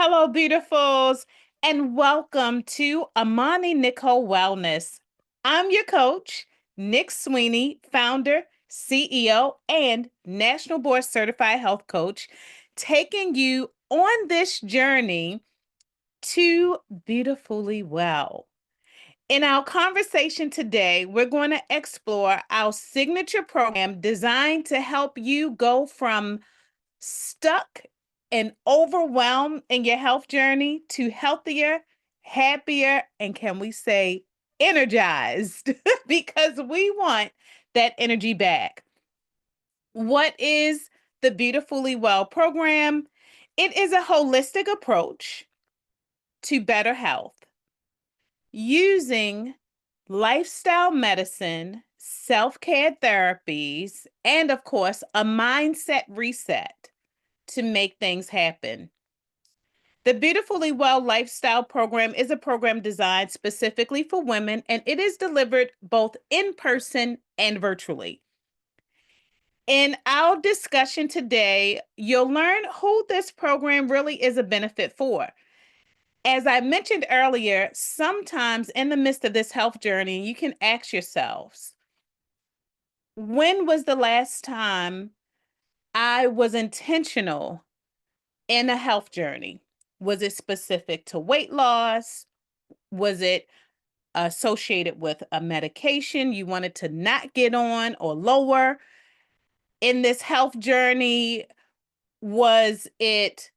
Hello, beautifuls, and welcome to Amani Nicole Wellness. I'm your coach, Nick Sweeney, founder, CEO, and National Board Certified Health Coach, taking you on this journey to beautifully well. In our conversation today, we're going to explore our signature program designed to help you go from stuck and overwhelmed in your health journey to healthier, happier, and can we say energized? Because we want that energy back. What is the Beautifully Well program? It is a holistic approach to better health using lifestyle medicine, self care therapies, and of course, a mindset reset to make things happen. The Beautifully Well Lifestyle Program is a program designed specifically for women, and it is delivered both in person and virtually. In our discussion today, you'll learn who this program really is a benefit for. As I mentioned earlier, sometimes in the midst of this health journey, you can ask yourselves, when was the last time I was intentional in a health journey? Was it specific to weight loss? Was it associated with a medication you wanted to not get on or lower in this health journey? Was it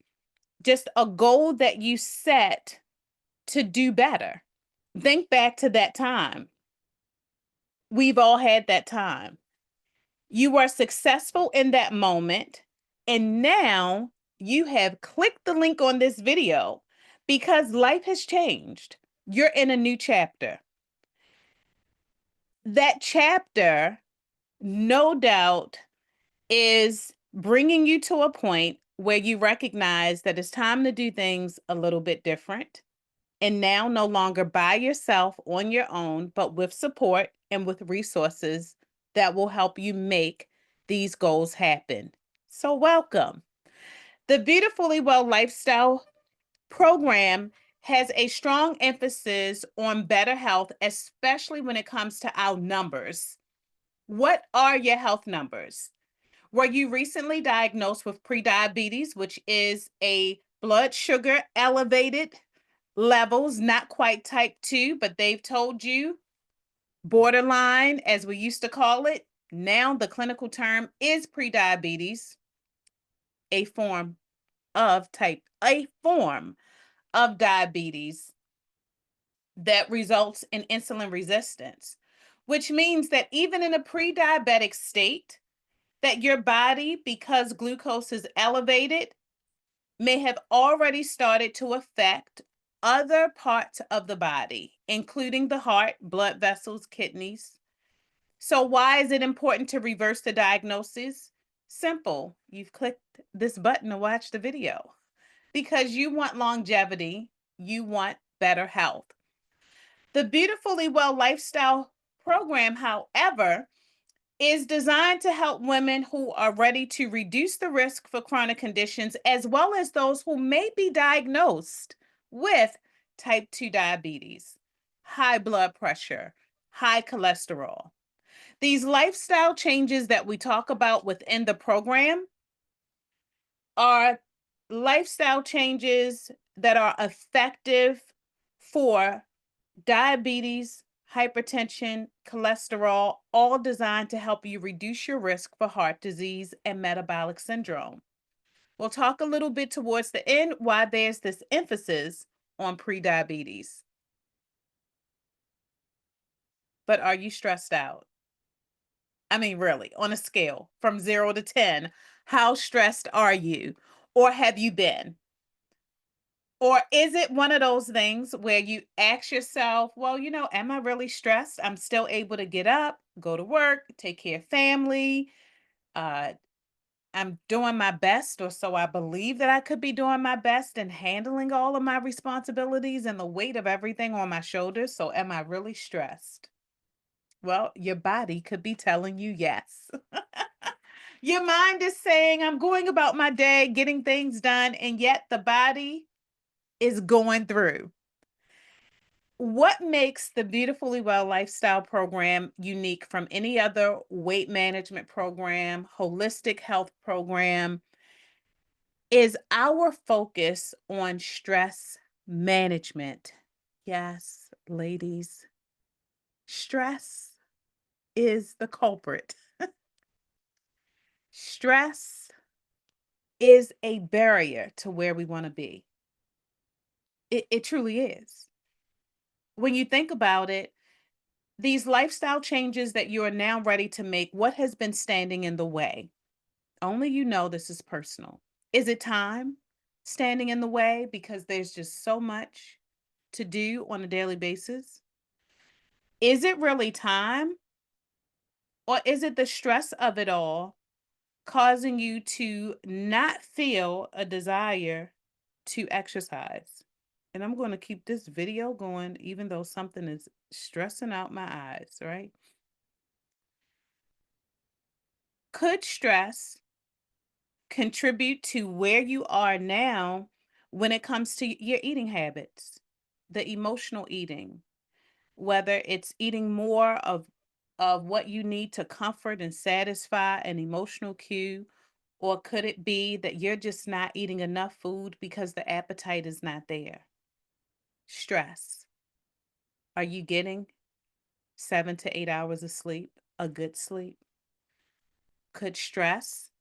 just a goal that you set to do better? Think back to that time. We've all had that time. You were successful in that moment, and now you have clicked the link on this video because life has changed. You're in a new chapter. That chapter, no doubt, is bringing you to a point where you recognize that it's time to do things a little bit different. And now, no longer by yourself on your own, but with support and with resources that will help you make these goals happen. So, welcome. The Beautifully Well Lifestyle program has a strong emphasis on better health, especially when it comes to our numbers. What are your health numbers? Were you recently diagnosed with prediabetes, which is a blood sugar elevated levels, not quite type 2, but they've told you borderline, as we used to call it? Now the clinical term is prediabetes, a form a form of diabetes that results in insulin resistance, which means that even in a pre-diabetic state, that your body, because glucose is elevated, may have already started to affect other parts of the body, including the heart, blood vessels, kidneys. So, why is it important to reverse the diagnosis? Simple. You've clicked this button to watch the video because you want longevity, you want better health. The Beautifully Well Lifestyle program, however, is designed to help women who are ready to reduce the risk for chronic conditions, as well as those who may be diagnosed with type 2 diabetes, high blood pressure, high cholesterol. These lifestyle changes that we talk about within the program are lifestyle changes that are effective for diabetes, hypertension, cholesterol, all designed to help you reduce your risk for heart disease and metabolic syndrome. We'll talk a little bit towards the end why there's this emphasis on prediabetes. But are you stressed out? I mean, really, on a scale from 0 to 10, how stressed are you? Or have you been? Or is it one of those things where you ask yourself, well, am I really stressed? I'm still able to get up, go to work, take care of family. Uh, I'm doing my best, or so I believe that I could be doing my best in handling all of my responsibilities and the weight of everything on my shoulders. So, am I really stressed? Well, your body could be telling you yes. Your mind is saying, I'm going about my day, getting things done. And yet the body is going through. What makes the Beautifully Well Lifestyle program unique from any other weight management program, holistic health program, is our focus on stress management. Yes, ladies, stress is the culprit. Stress is a barrier to where we want to be. It truly is. When you think about it, these lifestyle changes that you are now ready to make, what has been standing in the way? Only you know this is personal. Is it time standing in the way because there's just so much to do on a daily basis? Is it really time? Or is it the stress of it all causing you to not feel a desire to exercise? And I'm going to keep this video going, even though something is stressing out my eyes, right? Could stress contribute to where you are now when it comes to your eating habits, the emotional eating, whether it's eating more of what you need to comfort and satisfy an emotional cue, or could it be that you're just not eating enough food because the appetite is not there? Stress. Are you getting 7 to 8 hours of sleep, a good sleep? Could stress,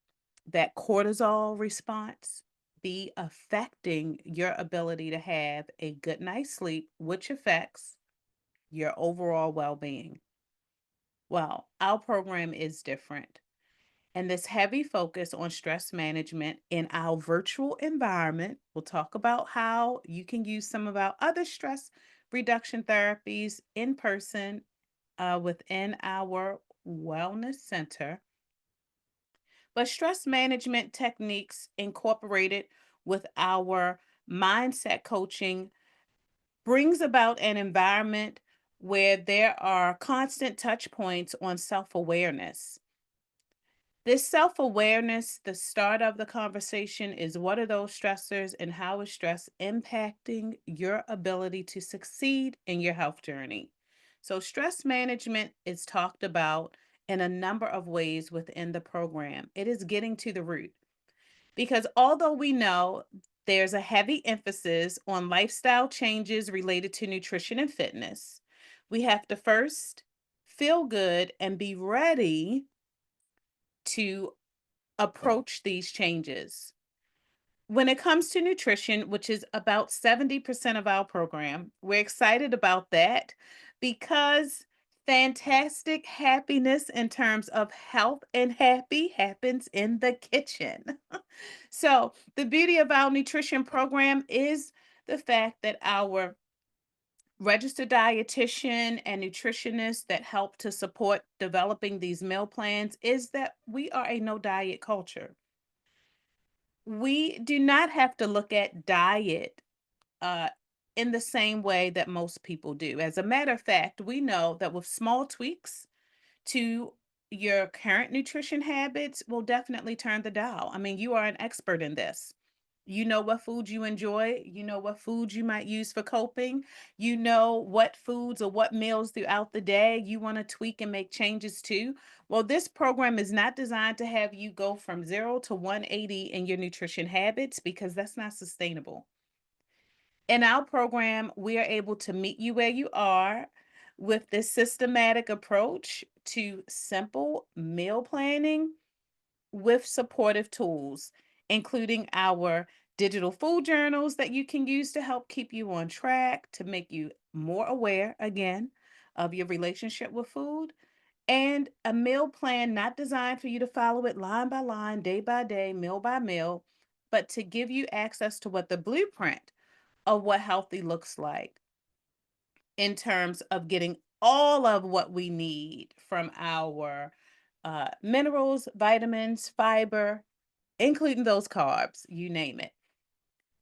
that cortisol response, be affecting your ability to have a good night's sleep, which affects your overall well being? Well, our program is different. And this heavy focus on stress management in our virtual environment, we'll talk about how you can use some of our other stress reduction therapies in person within our wellness center. But stress management techniques incorporated with our mindset coaching brings about an environment where there are constant touch points on self awareness. This self awareness, the start of the conversation is what are those stressors and how is stress impacting your ability to succeed in your health journey? So, stress management is talked about in a number of ways within the program. It is getting to the root because although we know there's a heavy emphasis on lifestyle changes related to nutrition and fitness, we have to first feel good and be ready to approach these changes. When it comes to nutrition, which is about 70% of our program, we're excited about that because fantastic happiness in terms of health and happy happens in the kitchen. So, the beauty of our nutrition program is the fact that our registered dietitian and nutritionist that help to support developing these meal plans is that we are a no diet culture. We do not have to look at diet uh, in the same way that most people do. As a matter of fact, we know that with small tweaks to your current nutrition habits will definitely turn the dial. I mean, you are an expert in this. You know what foods you enjoy. You know what foods you might use for coping. You know what foods or what meals throughout the day you want to tweak and make changes to. Well, this program is not designed to have you go from 0 to 180 in your nutrition habits because that's not sustainable. In our program, we are able to meet you where you are with this systematic approach to simple meal planning with supportive tools, including our digital food journals that you can use to help keep you on track, to make you more aware again of your relationship with food, and a meal plan not designed for you to follow it line by line, day by day, meal by meal, but to give you access to what the blueprint of what healthy looks like in terms of getting all of what we need from our minerals, vitamins, fiber, including those carbs, you name it.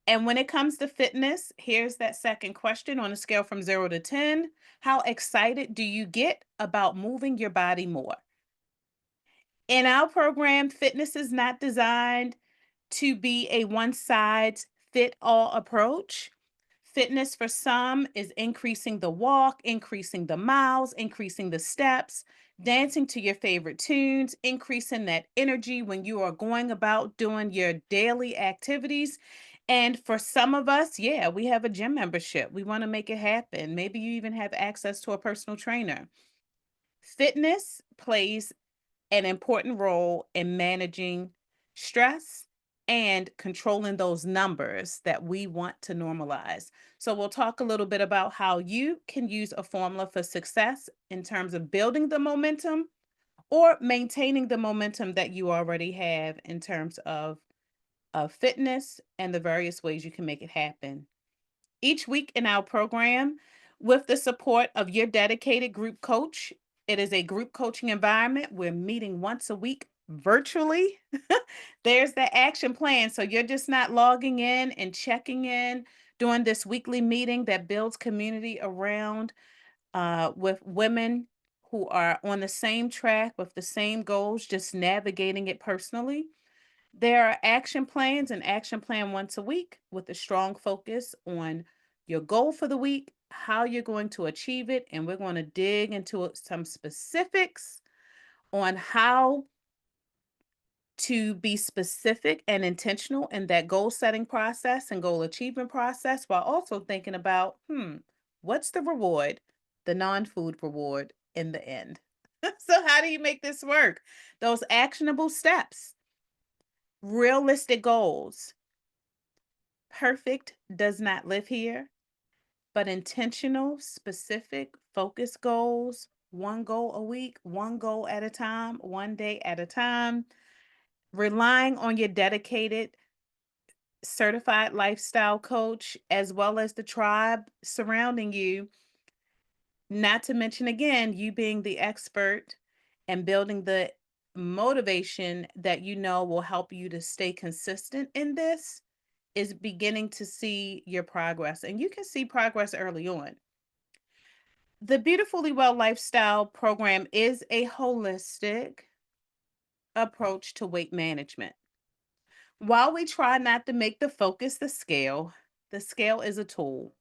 And when it comes to fitness, here's that second question on a scale from 0 to 10. How excited do you get about moving your body more? In our program, fitness is not designed to be a one size fit all approach. Fitness for some is increasing the walk, increasing the miles, increasing the steps, dancing to your favorite tunes, increasing that energy when you are going about doing your daily activities. And for some of us, yeah, we have a gym membership. We want to make it happen. Maybe you even have access to a personal trainer. Fitness plays an important role in managing stress and controlling those numbers that we want to normalize. So, we'll talk a little bit about how you can use a formula for success in terms of building the momentum or maintaining the momentum that you already have in terms of fitness and the various ways you can make it happen. Each week in our program, with the support of your dedicated group coach, it is a group coaching environment. We're meeting once a week virtually. There's the action plan. So you're just not logging in and checking in, doing this weekly meeting that builds community around with women who are on the same track with the same goals, just navigating it personally. There are action plans and action plan once a week with a strong focus on your goal for the week, how you're going to achieve it, and we're going to dig into some specifics on how to be specific and intentional in that goal setting process and goal achievement process while also thinking about, what's the reward, the non-food reward in the end? So how do you make this work? Those actionable steps, realistic goals. Perfect does not live here, but intentional, specific, focused goals, one goal a week, one goal at a time, one day at a time, relying on your dedicated, certified lifestyle coach, as well as the tribe surrounding you. Not to mention, again, you being the expert and building the motivation that you know will help you to stay consistent in this is beginning to see your progress. And you can see progress early on. The Beautifully Well Lifestyle program is a holistic approach to weight management. While we try not to make the focus the scale is a tool.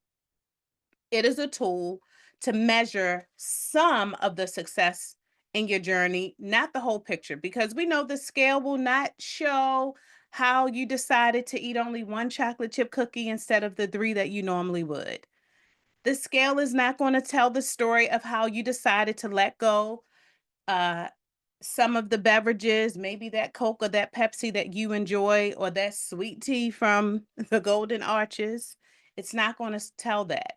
It is a tool to measure some of the success in your journey, not the whole picture, because we know the scale will not show how you decided to eat only one chocolate chip cookie instead of the three that you normally would. The scale is not going to tell the story of how you decided to let go uh, some of the beverages, maybe that Coke or that Pepsi that you enjoy, or that sweet tea from the Golden Arches. It's not going to tell that.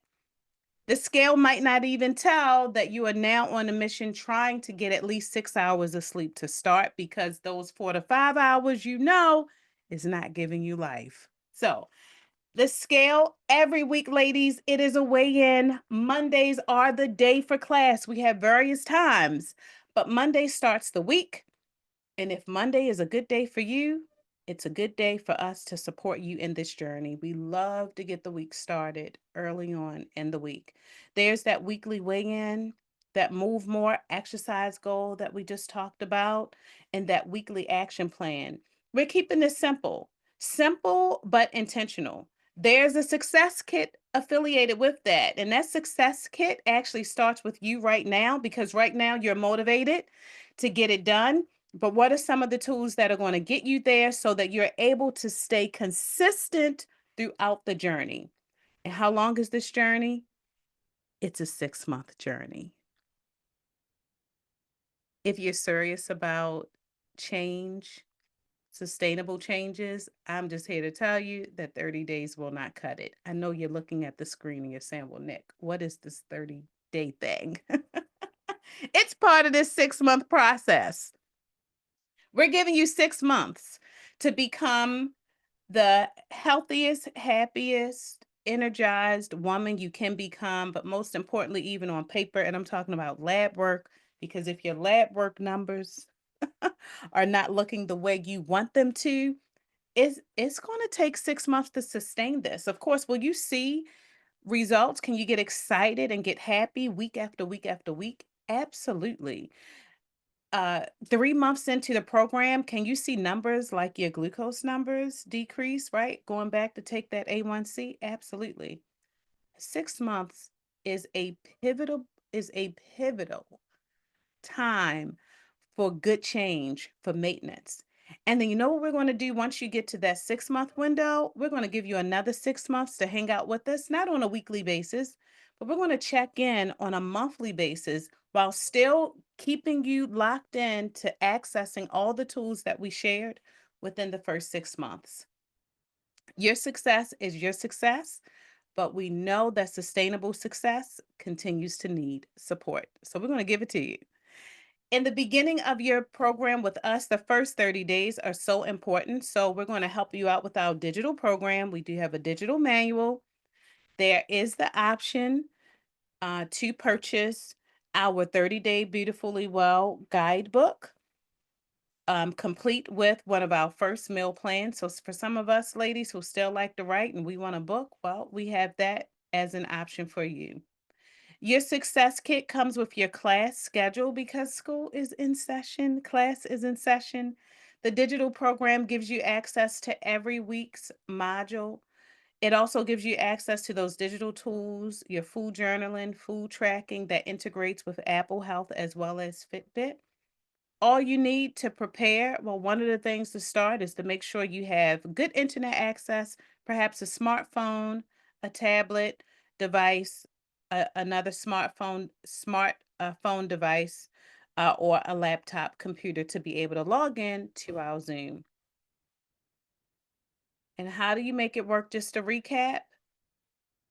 The scale might not even tell that you are now on a mission trying to get at least 6 hours of sleep to start because those 4 to 5 hours, is not giving you life. So, the scale every week, ladies, it is a weigh in. Mondays are the day for class. We have various times, but Monday starts the week. And if Monday is a good day for you, it's a good day for us to support you in this journey. We love to get the week started early on in the week. There's that weekly weigh in, that move more exercise goal that we just talked about, and that weekly action plan. We're keeping this simple, simple but intentional. There's a success kit affiliated with that. And that success kit actually starts with you right now because right now you're motivated to get it done. But what are some of the tools that are going to get you there so that you're able to stay consistent throughout the journey? And how long is this journey? It's a 6-month journey. If you're serious about change, sustainable changes, I'm just here to tell you that 30 days will not cut it. I know you're looking at the screen and you're saying, well, Nick, what is this 30-day thing? It's part of this 6-month process. We're giving you 6 months to become the healthiest, happiest, energized woman you can become, but most importantly, even on paper. And I'm talking about lab work, because if your lab work numbers are not looking the way you want them to, it's going to take 6 months to sustain this. Of course, will you see results? Can you get excited and get happy week after week after week? Absolutely. 3 months into the program, can you see numbers like your glucose numbers decrease, right? Going back to take that A1C? Absolutely. 6 months is a pivotal time for good change, for maintenance. And then you know what we're going to do once you get to that 6 month window? We're going to give you another 6 months to hang out with us, not on a weekly basis, but we're going to check in on a monthly basis while still keeping you locked in to accessing all the tools that we shared within the first 6 months. Your success is your success, but we know that sustainable success continues to need support. So we're going to give it to you. In the beginning of your program with us, the first 30 days are so important. So we're going to help you out with our digital program. We do have a digital manual. There is the option to purchase our 30-day Beautifully Well guidebook, complete with one of our first meal plans. So for some of us ladies who still like to write and we want a book, well, we have that as an option for you. Your success kit comes with your class schedule because school is in session, class is in session. The digital program gives you access to every week's module. It also gives you access to those digital tools, your food journaling, food tracking that integrates with Apple Health as well as Fitbit. All you need to prepare, well, one of the things to start is to make sure you have good internet access, perhaps a smartphone, a tablet device, another smart phone device, or a laptop computer to be able to log in to our Zoom. And how do you make it work? Just to recap,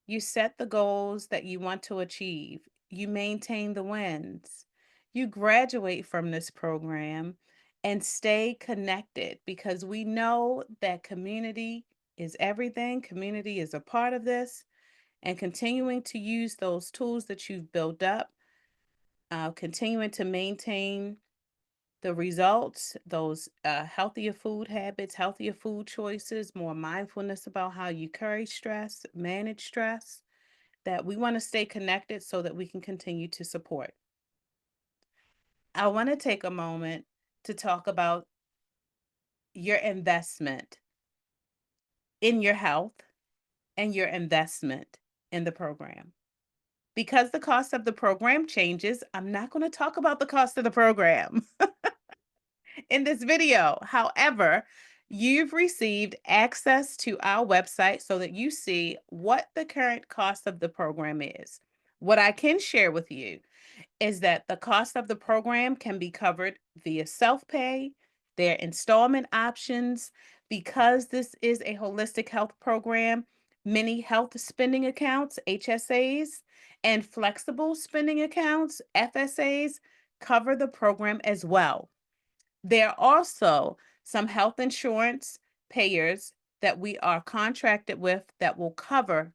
you set the goals that you want to achieve. You maintain the wins. You graduate from this program and stay connected because we know that community is everything. Community is a part of this, and continuing to use those tools that you've built up, continuing to maintain the results, those healthier food habits, healthier food choices, more mindfulness about how you carry stress, manage stress, that we want to stay connected so that we can continue to support. I want to take a moment to talk about your investment in your health and your investment in the program. Because the cost of the program changes, I'm not going to talk about the cost of the program in this video. However, you've received access to our website so that you see what the current cost of the program is. What I can share with you is that the cost of the program can be covered via self-pay, their installment options. Because this is a holistic health program, many health spending accounts, HSAs, and flexible spending accounts, FSAs, cover the program as well. There are also some health insurance payers that we are contracted with that will cover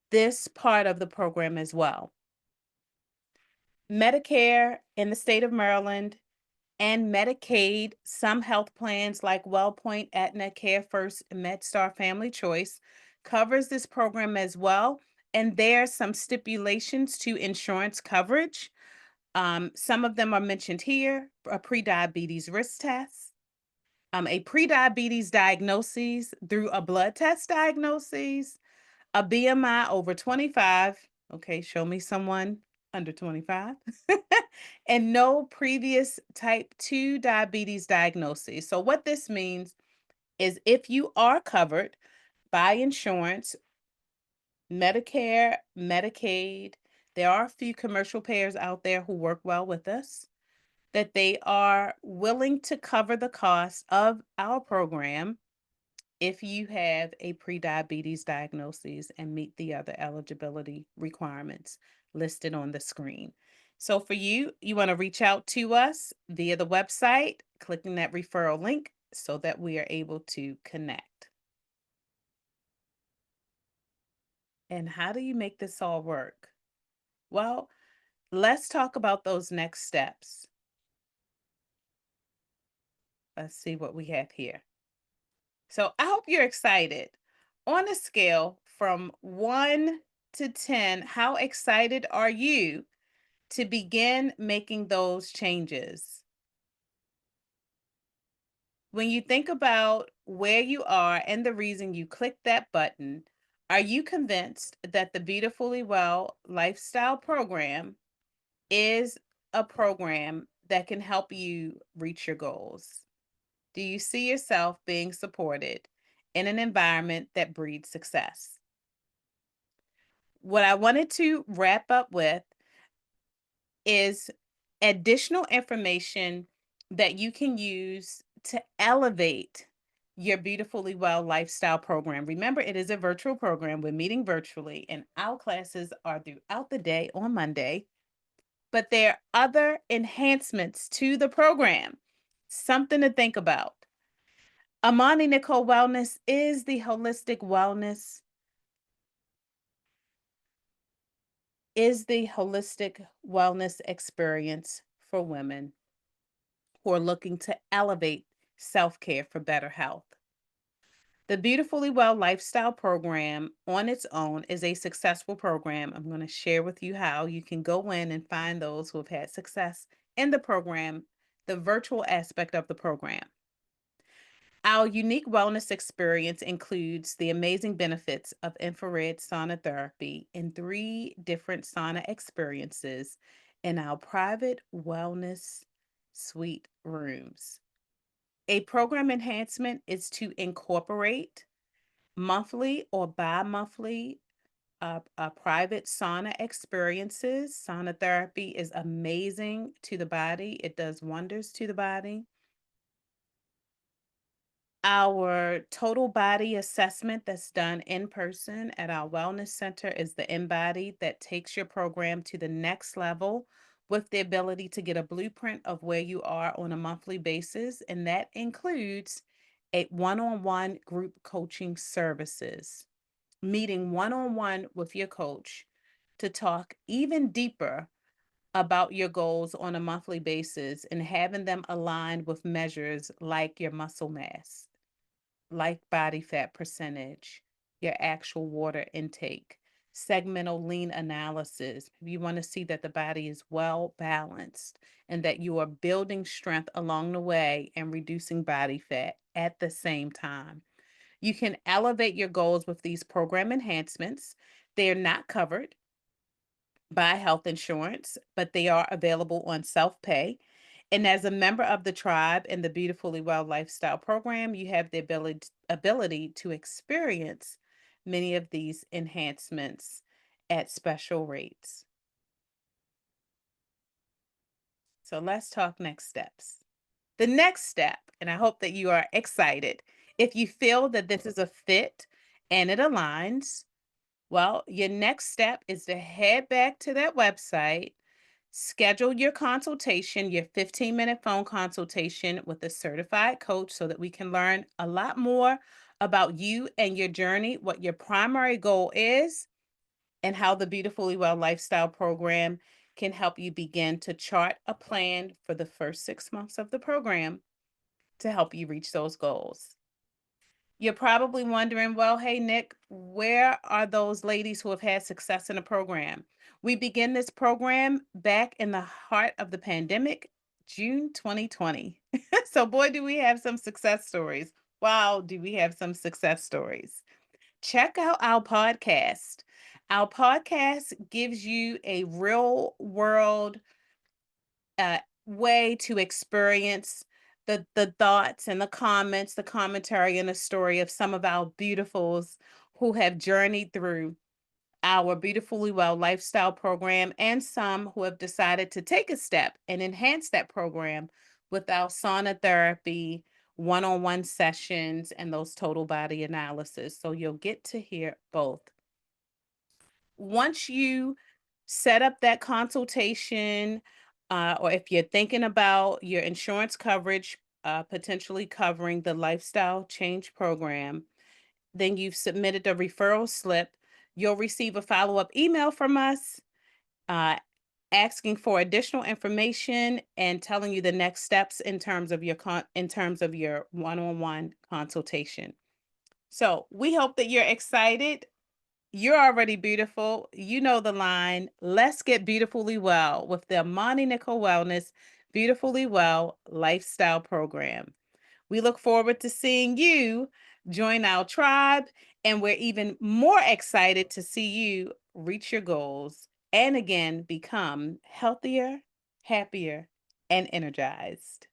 this part of the program as well. Medicare in the state of Maryland and Medicaid, some health plans like WellPoint, Aetna, Care First, MedStar Family Choice covers this program as well. And there are some stipulations to insurance coverage. Some of them are mentioned here: a prediabetes risk test, a prediabetes diagnosis through a blood test diagnosis, a BMI over 25. Okay, show me someone under 25. And no previous type 2 diabetes diagnosis. So, what this means is if you are covered by insurance, Medicare, Medicaid, there are a few commercial payers out there who work well with us, that they are willing to cover the cost of our program if you have a prediabetes diagnosis and meet the other eligibility requirements listed on the screen. So for you, you want to reach out to us via the website, clicking that referral link so that we are able to connect. And how do you make this all work? Well, let's talk about those next steps. Let's see what we have here. So I hope you're excited. On a scale from 1 to 10, how excited are you to begin making those changes? When you think about where you are and the reason you clicked that button, Are you convinced that the Beautifully Well lifestyle program is a program that can help you reach your goals? Do you see yourself being supported in an environment that breeds success? What I wanted to wrap up with is additional information that you can use to elevate your Beautifully Well lifestyle program. Remember, it is a virtual program. We're meeting virtually, and our classes are throughout the day on Monday. But there are other enhancements to the program. Something to think about. Amani Nicole Wellness is the holistic wellness experience for women who are looking to elevate self-care for better health. The Beautifully Well lifestyle program on its own is a successful program. I'm going to share with you how you can go in and find those who have had success in the program, the virtual aspect of the program. Our unique wellness experience includes the amazing benefits of infrared sauna therapy in 3 different sauna experiences in our private wellness suite rooms. A program enhancement is to incorporate monthly or bi-monthly private sauna experiences. Sauna therapy is amazing to the body. It does wonders to the body. Our total body assessment that's done in person at our wellness center is the Embody that takes your program to the next level with the ability to get a blueprint of where you are on a monthly basis. And that includes a one-on-one group coaching services, meeting one-on-one with your coach to talk even deeper about your goals on a monthly basis and having them aligned with measures like your muscle mass, like body fat percentage, your actual water intake, segmental lean analysis. You want to see that the body is well balanced and that you are building strength along the way and reducing body fat at the same time. You can elevate your goals with these program enhancements. They are not covered by health insurance, but they are available on self pay. And as a member of the tribe in the Beautifully Well Lifestyle Program, you have the ability to experience many of these enhancements at special rates. So let's talk next steps. The next step, and I hope that you are excited, if you feel that this is a fit and it aligns, well, your next step is to head back to that website. Schedule your consultation, your 15-minute phone consultation with a certified coach so that we can learn a lot more about you and your journey, what your primary goal is, and how the Beautifully Well Lifestyle Program can help you begin to chart a plan for the first 6 months of the program to help you reach those goals. You're probably wondering, well, hey, Nick, where are those ladies who have had success in the program? We began this program back in the heart of the pandemic, June 2020. So, boy, do we have some success stories. Wow, do we have some success stories? Check out our podcast. Our podcast gives you a real world way to experience the thoughts and the comments, the commentary and the story of some of our beautifuls who have journeyed through our Beautifully Well lifestyle program and some who have decided to take a step and enhance that program with our sauna therapy, one-on-one sessions, and those total body analysis. So you'll get to hear both. Once you set up that consultation, or if you're thinking about your insurance coverage, potentially covering the lifestyle change program, then you've submitted a referral slip. You'll receive a follow-up email from us uh, asking for additional information and telling you the next steps in terms of your one-on-one consultation. So we hope that you're excited. You're already beautiful. You know the line. Let's get beautifully well with the Amani Nicole Wellness Beautifully Well Lifestyle Program. We look forward to seeing you Join our tribe, and we're even more excited to see you reach your goals and again become healthier, happier, and energized.